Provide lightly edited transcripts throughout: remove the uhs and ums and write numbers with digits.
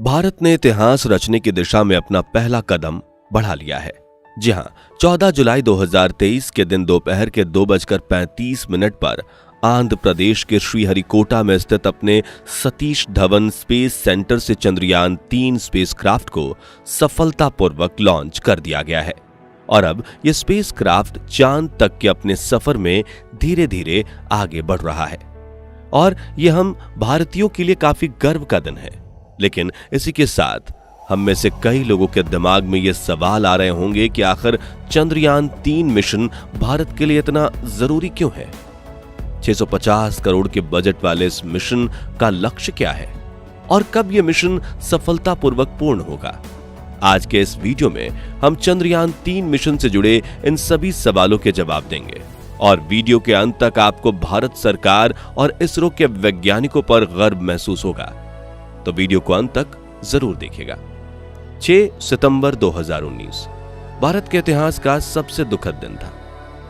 भारत ने इतिहास रचने की दिशा में अपना पहला कदम बढ़ा लिया है। जी हां, 14 जुलाई 2023 के दिन दोपहर के 2:35 पर आंध्र प्रदेश के श्रीहरिकोटा में स्थित अपने सतीश धवन स्पेस सेंटर से चंद्रयान 3 स्पेसक्राफ्ट को सफलतापूर्वक लॉन्च कर दिया गया है और अब यह स्पेसक्राफ्ट चांद तक के अपने सफर में धीरे धीरे आगे बढ़ रहा है और यह हम भारतीयों के लिए काफी गर्व का दिन है। लेकिन इसी के साथ हम में से कई लोगों के दिमाग में यह सवाल आ रहे होंगे कि आखिर चंद्रयान 3 मिशन भारत के लिए इतना जरूरी क्यों है? 650 करोड़ के बजट वाले इस मिशन का लक्ष्य क्या है और कब यह मिशन सफलतापूर्वक पूर्ण होगा? आज के इस वीडियो में हम चंद्रयान 3 मिशन से जुड़े इन सभी सवालों के जवाब देंगे और वीडियो के अंत तक आपको भारत सरकार और इसरो के वैज्ञानिकों पर गर्व महसूस होगा, तो वीडियो को अंत तक जरूर देखिएगा। 6 सितंबर 2019 भारत के इतिहास का सबसे दुखद दिन था,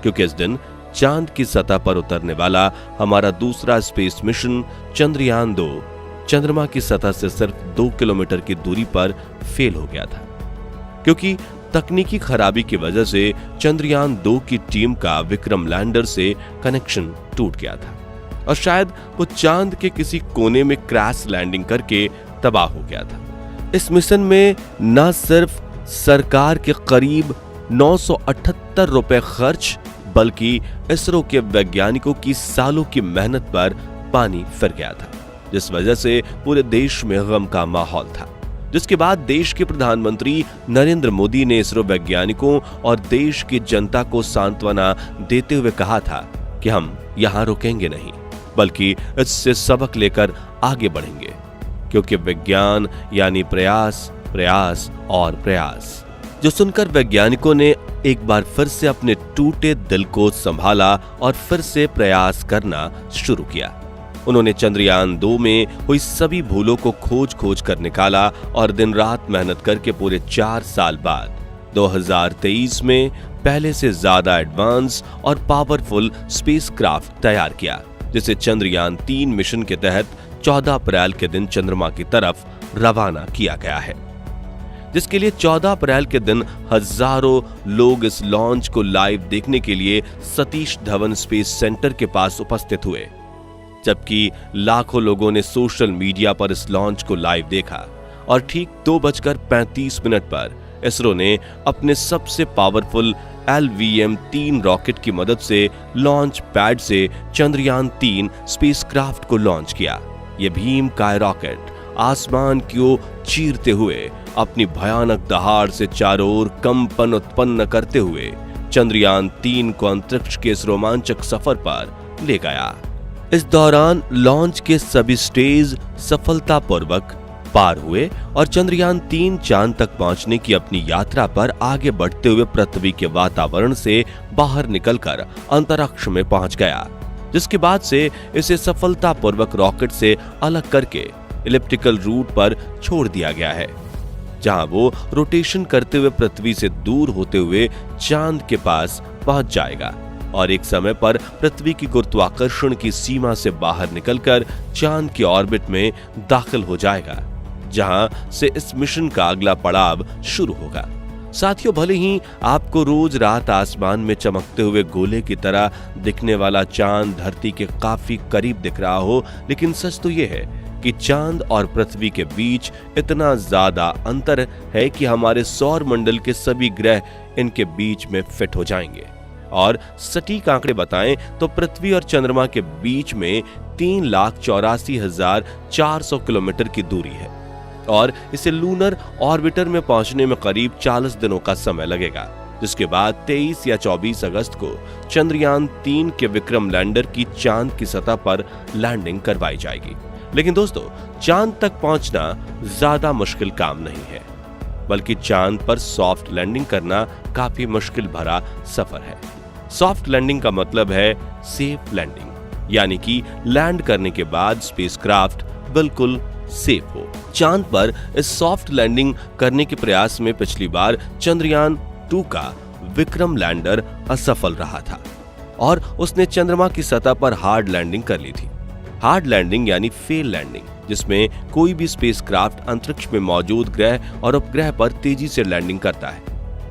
क्योंकि इस दिन चांद की सतह पर उतरने वाला हमारा दूसरा स्पेस मिशन चंद्रयान 2 चंद्रमा की सतह से सिर्फ 2 किलोमीटर की दूरी पर फेल हो गया था, क्योंकि तकनीकी खराबी की वजह से चंद्रयान 2 की टीम का विक्रम लैंडर से कनेक्शन टूट गया था और शायद वो चांद के किसी कोने में क्रैश लैंडिंग करके तबाह हो गया था। इस मिशन में न सिर्फ सरकार के करीब 978 रुपए खर्च, बल्कि इसरो के वैज्ञानिकों की सालों की मेहनत पर पानी फिर गया था, जिस वजह से पूरे देश में गम का माहौल था। जिसके बाद देश के प्रधानमंत्री नरेंद्र मोदी ने इसरो वैज्ञानिकों और देश की जनता को सांत्वना देते हुए कहा था कि हम यहां रुकेंगे नहीं, बल्कि इससे सबक लेकर आगे बढ़ेंगे, क्योंकि विज्ञान यानी प्रयास, प्रयास और प्रयास। जो सुनकर वैज्ञानिकों ने एक बार फिर से अपने टूटे दिल को संभाला और फिर से प्रयास करना शुरू किया। उन्होंने चंद्रयान 2 में हुई सभी भूलों को खोज कर निकाला और दिन रात मेहनत करके पूरे 4 साल बाद 2023 में पहले से ज्यादा एडवांस और पावरफुल स्पेसक्राफ्ट तैयार किया, जिसे चंद्रयान 3 मिशन के तहत 14 अप्रैल के दिन चंद्रमा की तरफ रवाना किया गया है, जिसके लिए 14 अप्रैल के दिन हजारों लोग इस लॉन्च को लाइव देखने के लिए सतीश धवन स्पेस सेंटर के पास उपस्थित हुए, जबकि लाखों लोगों ने सोशल मीडिया पर इस लॉन्च को लाइव देखा और ठीक 2:35 पर इसरो ने अपने सबसे पावरफुल LVM-3 रॉकेट की मदद से लॉन्च पैड से चंद्रयान 3 स्पेसक्राफ्ट को लॉन्च किया। यह भीमकाय रॉकेट आसमान की ओर चीरते हुए अपनी भयानक दहाड़ से चारों ओर कंपन उत्पन्न करते हुए चंद्रयान 3 को अंतरिक्ष के इस रोमांचक सफर पर ले गया। इस दौरान लॉन्च के सभी स्टेज सफलतापूर्वक पार हुए और चंद्रयान 3 चांद तक पहुंचने की अपनी यात्रा पर आगे बढ़ते हुए पृथ्वी के वातावरण से बाहर निकलकर अंतरिक्ष में पहुंच गया, जिसके बाद से इसे सफलतापूर्वक रॉकेट से अलग करके इलिप्टिकल रूट पर छोड़ दिया गया है, जहां वो रोटेशन करते हुए पृथ्वी से दूर होते हुए चांद के पास पहुंच जाएगा और एक समय पर पृथ्वी की गुरुत्वाकर्षण की सीमा से बाहर निकलकर चांद की ऑर्बिट में दाखिल हो जाएगा, जहां से इस मिशन का अगला पड़ाव शुरू होगा। साथियों, भले ही आपको रोज रात आसमान में चमकते हुए गोले की तरह दिखने वाला चांद धरती के काफी करीब दिख रहा हो, लेकिन सच तो यह है कि चांद और पृथ्वी के बीच इतना ज्यादा अंतर है कि हमारे सौर मंडल के सभी ग्रह इनके बीच में फिट हो जाएंगे। और सटीक आंकड़े बताएं तो पृथ्वी और चंद्रमा के बीच में 3,84,400 किलोमीटर की दूरी है और इसे लूनर ऑर्बिटर में पहुंचने में करीब 40 दिनों का समय लगेगा, जिसके बाद 23 या 24 अगस्त को चंद्रयान 3 के विक्रम लैंडर की चांद की सतह पर लैंडिंग करवाई जाएगी। लेकिन दोस्तों, चांद तक पहुंचना ज्यादा मुश्किल काम नहीं है, बल्कि चांद पर सॉफ्ट लैंडिंग करना काफी मुश्किल भरा सफर है। सॉफ्ट लैंडिंग का मतलब है सेफ लैंडिंग, यानी कि लैंड करने के बाद स्पेसक्राफ्ट बिल्कुल सेफ हो। चांद पर इस सॉफ्ट लैंडिंग करने के प्रयास में पिछली बार चंद्रयान 2 का विक्रम लैंडर असफल रहा था और उसने चंद्रमा की सतह पर हार्ड लैंडिंग कर ली थी। हार्ड लैंडिंग यानी फेल लैंडिंग, जिसमें कोई भी स्पेसक्राफ्ट अंतरिक्ष में मौजूद ग्रह और उपग्रह पर तेजी से लैंडिंग करता है,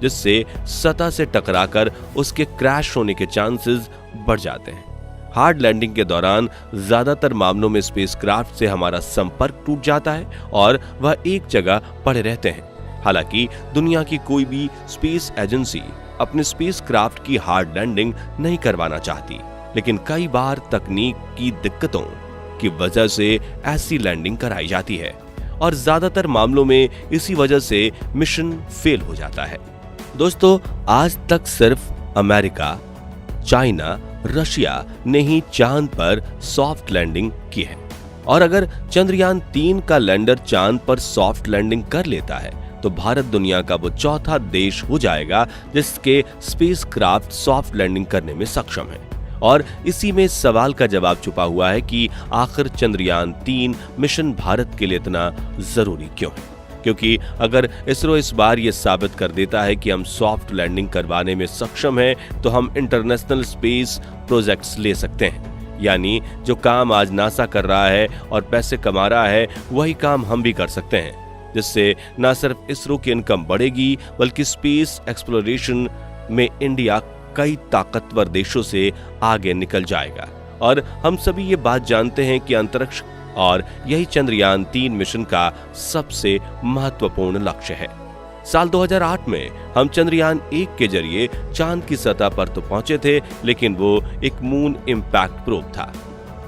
जिससे सतह से टकराकर उसके क्रैश होने के चांसेस बढ़ जाते हैं। हार्ड लैंडिंग के दौरान ज्यादातर मामलों में स्पेसक्राफ्ट से हमारा संपर्क टूट जाता है और वह एक जगह पड़े रहते हैं। हालांकि दुनिया की कोई भी स्पेस एजेंसी अपने स्पेसक्राफ्ट की हार्ड लैंडिंग नहीं करवाना चाहती, लेकिन कई बार तकनीक की दिक्कतों की वजह से ऐसी लैंडिंग कराई जाती है और ज्यादातर मामलों में इसी वजह से मिशन फेल हो जाता है। दोस्तों, आज तक सिर्फ अमेरिका, चाइना, रशिया ने ही चांद पर सॉफ्ट लैंडिंग की है और अगर चंद्रयान 3 का लैंडर चांद पर सॉफ्ट लैंडिंग कर लेता है तो भारत दुनिया का वो चौथा देश हो जाएगा जिसके स्पेसक्राफ्ट सॉफ्ट लैंडिंग करने में सक्षम है। और इसी में सवाल का जवाब छुपा हुआ है कि आखिर चंद्रयान 3 मिशन भारत के लिए इतना जरूरी क्यों है? क्योंकि अगर इसरो इस बार ये साबित कर देता है कि हम सॉफ्ट लैंडिंग करवाने में सक्षम हैं, तो हम इंटरनेशनल स्पेस प्रोजेक्ट्स ले सकते हैं। यानी जो काम आज नासा कर रहा है और पैसे कमा रहा है, वही काम हम भी कर सकते हैं, जिससे न सिर्फ इसरो की इनकम बढ़ेगी बल्कि स्पेस एक्सप्लोरेशन में इंडिया कई ताकतवर देशों से आगे निकल जाएगा। और हम सभी ये बात जानते हैं कि अंतरिक्ष और यही चंद्रयान 3 मिशन का सबसे महत्वपूर्ण लक्ष्य है। साल 2008 में हम चंद्रयान 1 के जरिए चांद की सतह पर तो पहुंचे थे, लेकिन वो एक मून इंपैक्ट प्रोब था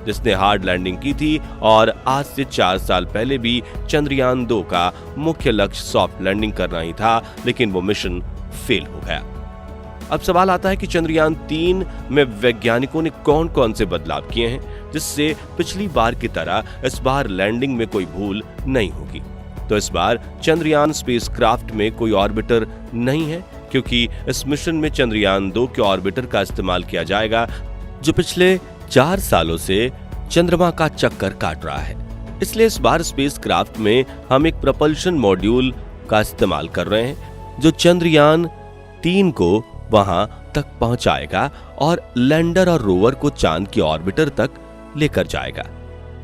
जिसने हार्ड लैंडिंग की थी और आज से 4 साल पहले भी चंद्रयान 2 का मुख्य लक्ष्य सॉफ्ट लैंडिंग करना ही था, लेकिन वो मिशन फेल हो गया। अब सवाल आता है कि चंद्रयान 3 में वैज्ञानिकों ने कौन कौन से बदलाव किए हैं जिससे पिछली बार की तरह इस बार लैंडिंग में कोई भूल नहीं होगी। तो इस बार चंद्रयान स्पेसक्राफ्ट में कोई ऑर्बिटर नहीं है, क्योंकि इस मिशन में चंद्रयान 2 के ऑर्बिटर का इस्तेमाल किया जाएगा जो पिछले 4 सालों से चंद्रमा का चक्कर काट रहा है। इसलिए इस बार स्पेसक्राफ्ट में हम एक प्रपल्शन मॉड्यूल का इस्तेमाल कर रहे हैं जो चंद्रयान 3 को वहां तक पहुंचाएगा और लैंडर और रोवर को चांद की ऑर्बिटर तक लेकर जाएगा,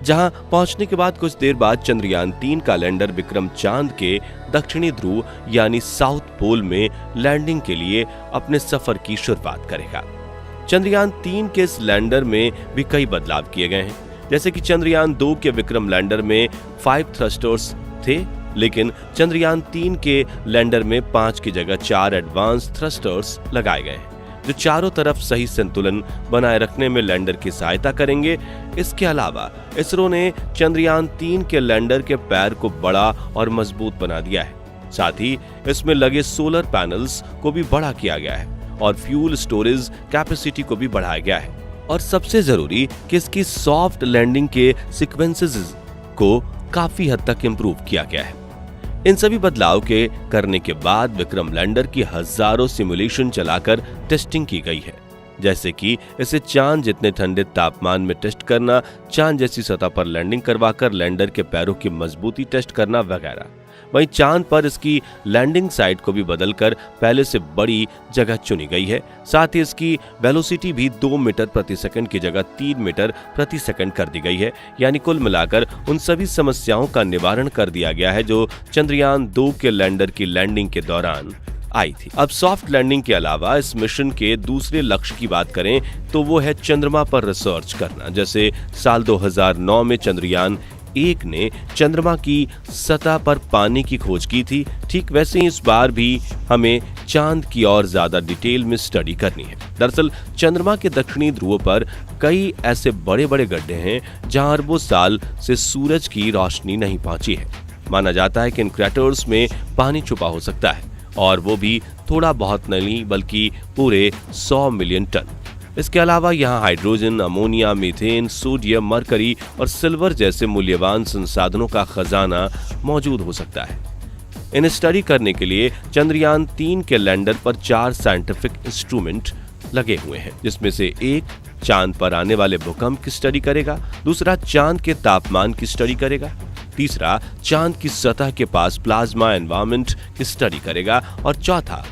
जहां पहुंचने के बाद कुछ देर बाद चंद्रयान 3 का लैंडर विक्रम चांद के दक्षिणी ध्रुव यानी साउथ पोल में लैंडिंग के लिए अपने सफर की शुरुआत करेगा। चंद्रयान 3 के इस लैंडर में भी कई बदलाव किए गए हैं, जैसे कि चंद्रयान 2 के विक्रम लैंडर में 5 थ्रस्टर्स थे, लेकिन चंद्रयान 3 के लैंडर में 5 की जगह 4 एडवांस थ्रस्टर्स लगाए गए हैं जो चारों तरफ सही संतुलन बनाए रखने में लैंडर की सहायता करेंगे। इसके अलावा इसरो ने चंद्रयान 3 के लैंडर के पैर को बड़ा और मजबूत बना दिया है। साथ ही इसमें लगे सोलर पैनल्स को भी बड़ा किया गया है और फ्यूल स्टोरेज कैपेसिटी को भी बढ़ाया गया है। और सबसे जरूरी कि इसकी सॉफ्ट लैंडिंग के सीक्वेंसेस को काफी हद तक इंप्रूव किया गया है। इन सभी बदलाव के करने के बाद विक्रम लैंडर की हजारों सिमुलेशन चलाकर टेस्टिंग की गई है, जैसे कि इसे चांद जितने ठंडे तापमान में टेस्ट करना, चांद जैसी सतह पर लैंडिंग करवाकर लैंडर के पैरों की मजबूती टेस्ट करना वगैरह। वहीं चांद पर इसकी लैंडिंग साइट को भी बदलकर पहले से बड़ी जगह चुनी गई है। साथ ही इसकी वेलोसिटी भी 2 मीटर प्रति सेकंड की जगह 3 मीटर प्रति सेकंड कर दी गई है। यानी कुल मिलाकर उन सभी समस्याओं का निवारण कर दिया गया है जो चंद्रयान 2 के लैंडर की लैंडिंग के दौरान आई थी। अब सॉफ्ट लैंडिंग के अलावा इस मिशन के दूसरे लक्ष्य की बात करें तो वो है चंद्रमा पर रिसर्च करना। जैसे साल 2009 में चंद्रयान 1 ने चंद्रमा की सतह पर पानी की खोज की थी, ठीक वैसे ही इस बार भी हमें चांद की और ज्यादा डिटेल में स्टडी करनी है। दरअसल चंद्रमा के दक्षिणी ध्रुव पर कई ऐसे बड़े बड़े गड्ढे हैं जहां अरबों साल से सूरज की रोशनी नहीं पहुंची है। माना जाता है कि इन क्रैटर्स में पानी छुपा हो सकता है, और वो भी थोड़ा बहुत नहीं बल्कि पूरे 100 मिलियन टन। इसके अलावा यहाँ hydrogen, ammonia, methane, sodium, mercury और सिल्वर जैसे मूल्यवान संसाधनों का खजाना मौजूद हो सकता है। इन्हें स्टडी करने के लिए चंद्रयान 3 के लैंडर पर 4 साइंटिफिक इंस्ट्रूमेंट लगे हुए हैं, जिसमें से एक चांद पर आने वाले भूकंप की स्टडी करेगा, दूसरा चांद के तापमान की स्टडी करेगा, तीसरा चांद की सतह के पास प्लाज्मा एनवायरनमेंट की स्टडी करेगा और चौथा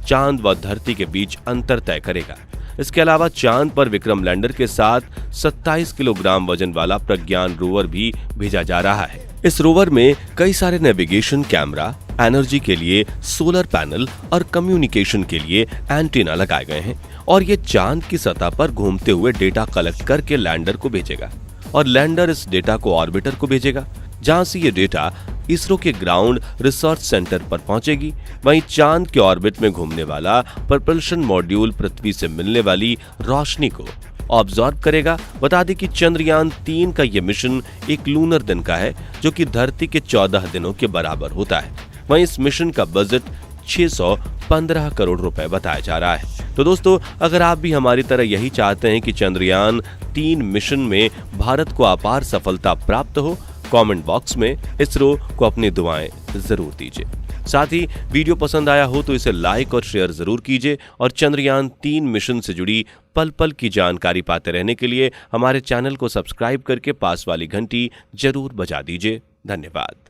चांद व धरती के बीच अंतर तय करेगा। इसके अलावा चांद पर विक्रम लैंडर के साथ 27 किलोग्राम वजन वाला प्रज्ञान रोवर भी भेजा जा रहा है। इस रोवर में कई सारे नेविगेशन कैमरा, एनर्जी के लिए सोलर पैनल और कम्युनिकेशन के लिए एंटीना लगाए गए हैं और ये चांद की सतह पर घूमते हुए डेटा कलेक्ट करके लैंडर को भेजेगा और लैंडर इस डेटा को ऑर्बिटर को भेजेगा, जहां से ये डेटा इसरो के ग्राउंड रिसर्च सेंटर पर पहुंचेगी। वहीं चांद के ऑर्बिट में घूमने वाला प्रपल्शन मॉड्यूल पृथ्वी से मिलने वाली रोशनी को ऑब्जॉर्व करेगा। बता दें कि चंद्रयान 3 का यह मिशन एक लूनर दिन का है, जो कि धरती के 14 दिनों के बराबर होता है। वहीं इस मिशन का बजट 615 करोड़ रुपए बताया जा रहा है। तो दोस्तों, अगर आप भी हमारी तरह यही चाहते हैं कि चंद्रयान 3 मिशन में भारत को अपार सफलता प्राप्त हो, कमेंट बॉक्स में इसरो को अपनी दुआएं जरूर दीजिए। साथ ही वीडियो पसंद आया हो तो इसे लाइक और शेयर जरूर कीजिए और चंद्रयान 3 मिशन से जुड़ी पल पल की जानकारी पाते रहने के लिए हमारे चैनल को सब्सक्राइब करके पास वाली घंटी जरूर बजा दीजिए। धन्यवाद।